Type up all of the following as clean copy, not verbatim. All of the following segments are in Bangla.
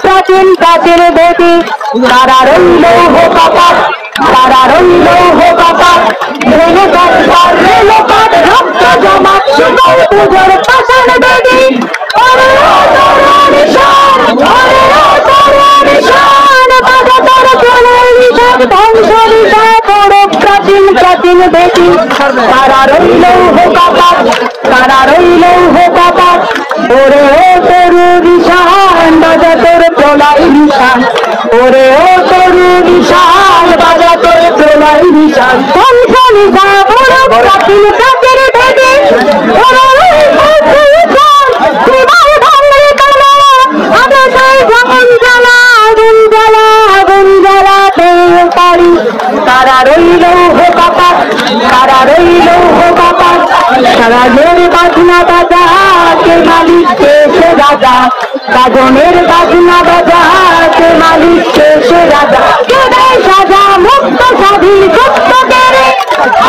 প্রাচীন প্রাচীন দেবী তারা রইল হো কপাট, তারা রইল হো কপাট, রেলো কাঠ রেলো কাঠ রক্ত জমাট শিকল পুজোর পাষাণ দেবী। ওরে ও তোর নিশান, ওরে ও তোর নিশান, বাজা তোর প্রলয় নিশান, ধ্বংস নিশান করো প্রাচীন প্রাচীন দেবী তারা রইল হো কপাট, তারা রইল হো কপাট। ওরে ও তোর নিশান, বাজা তোর প্রলয় নিশান, ওরে ও তোর নিশান, বাজা তোর প্রলয় নিশান, ধ্বংস নিশান করো প্রাচীন প্রাচীন দেবী। তারা রইল হো কপাট, তারা রইল হো কপাট, সারাজের বাজনা বাজা কে মালিক কে সে রাজা, গাজনের বাজনা বাজা কে মালিক কে সে রাজা, কে দেয় সাজা মুক্ত স্বাধীন সত্য কেড়ে,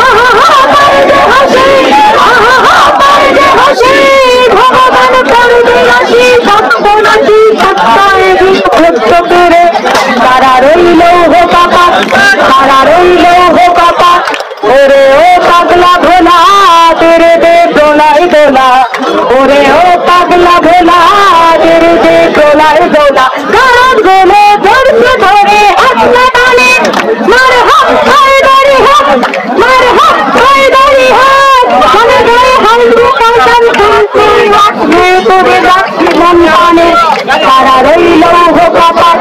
আহা হা পারে যে হাসি, আহা হা পারে যে হাসি, ভগবান করবে হাসি সত্য নাকি সত্যায় সত্য কেড়ে। তারা রইল হো কপাট, তারা রইল হো কপাট। ওরে ও পাগলা ভোলা তেরে দে দোলাই দোলা, ওরে ও পাগলা ভোলা তেরে দে দোলাই দোলা, কারণ গোলে ধরছে ধরে হাসনা টানে, মার হাত খায় দাড়ি হাত, মার হাত খায় দাড়ি হাত, মনে গায়ে হালদি কাঁচান কাঁচে আসবে তোরে রাখি মন কানে। তারা রইল হো কপাট,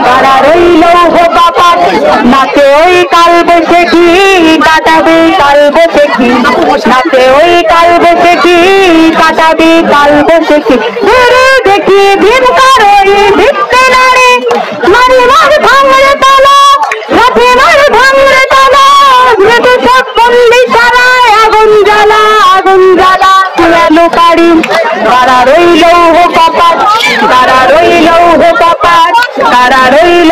তারা রইল হো কপাট, নাচে ওই কাল বসেছি কাটাবে কাল বসেছি, নাচে ওই কাল বসেছি কাটাবে কাল বসেছি, ধরে দেখি ভীমকার ওই ভিক্ষে নাড়ে, মারি মার ভাঙড়ে তালা, রাতে মার ভাঙড়ে তালা, মৃদু সব বন্দি সারায় আগুন জ্বালা, আগুন জ্বালা তুলালো কারি। তারা রইল হো কপাট, তারা রইল হো কপাট, তারা রইল